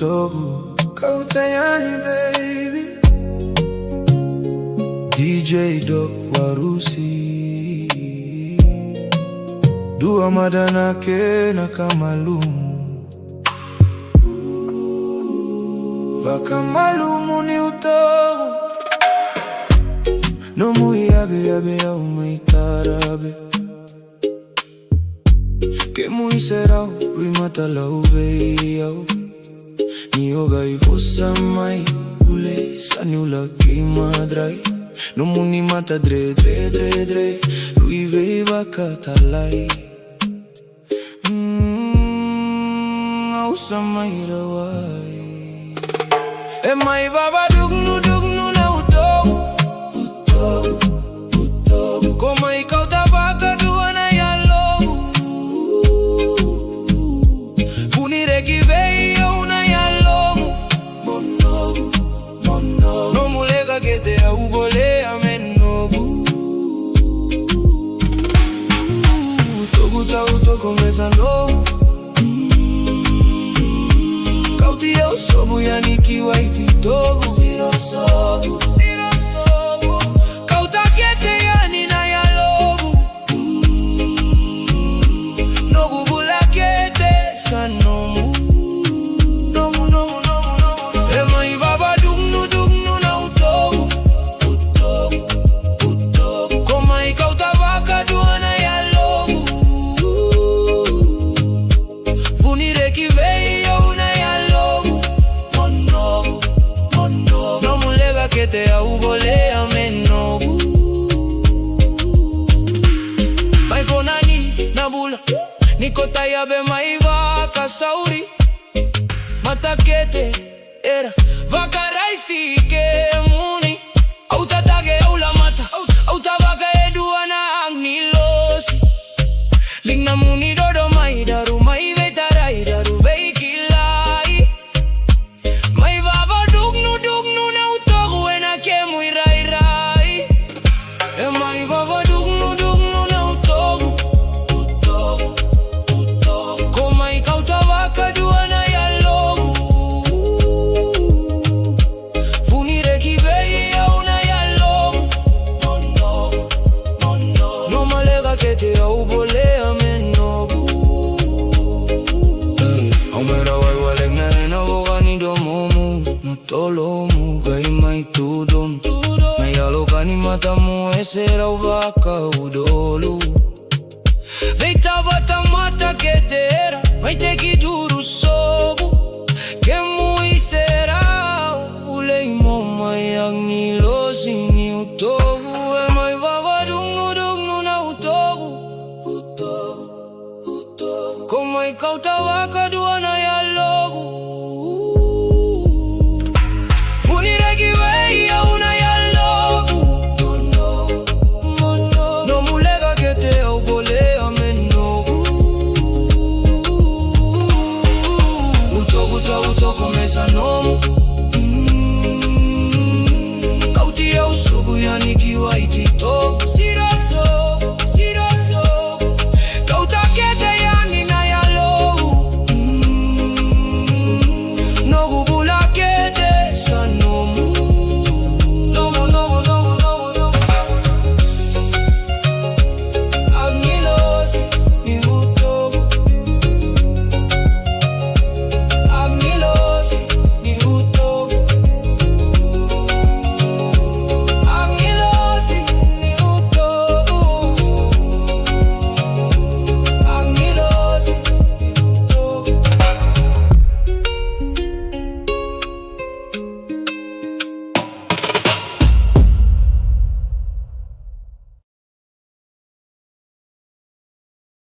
utogu kautayani baby. DJ Doc Warusi Dua madanake na kamalumu Vakamalumu ni utogu Nomu yabe yabe ya umeitarabe Kemu iserau rimata la uveyau Nioga ifosa mai ule saniula kimadrai Nomu ni mata dre dre dre dre Ruivei vakatalai Ausa mai rawai E mai baba dugnu dugnu na utogu Koma ikauta vaka duana ya logu Funire kivei ya una ya logu Monogu, monogu No mulega kete ya ubolea menogu Togu ta utoko mesa no Kauti ya usobu ya nikiwa ititogu Zero sobu Te aubolea menogu Mai konani nabula Nikota yabe mai vaka sauri Matakete era vaka raisi ke muni Auta tage aula mata Auta vaka eduana agnilosi Ligna muni dodo mai daru mai vetarai daru veikilai Mai vava dugnu dugnu na Kemu irai rai E mai vava dugnu dugnu na utogu Utogu, utogu Koma ikauta vaka duana ya logu Funire kivei ya una ya logu Monogu, monogu No malega kete ya ubolea menogu Aumera wai walek nene vogani domomu Notolomu gai mai tudon Nayalokani matamu esera uvaka udolu Veita bata mata ketera Mai teki duru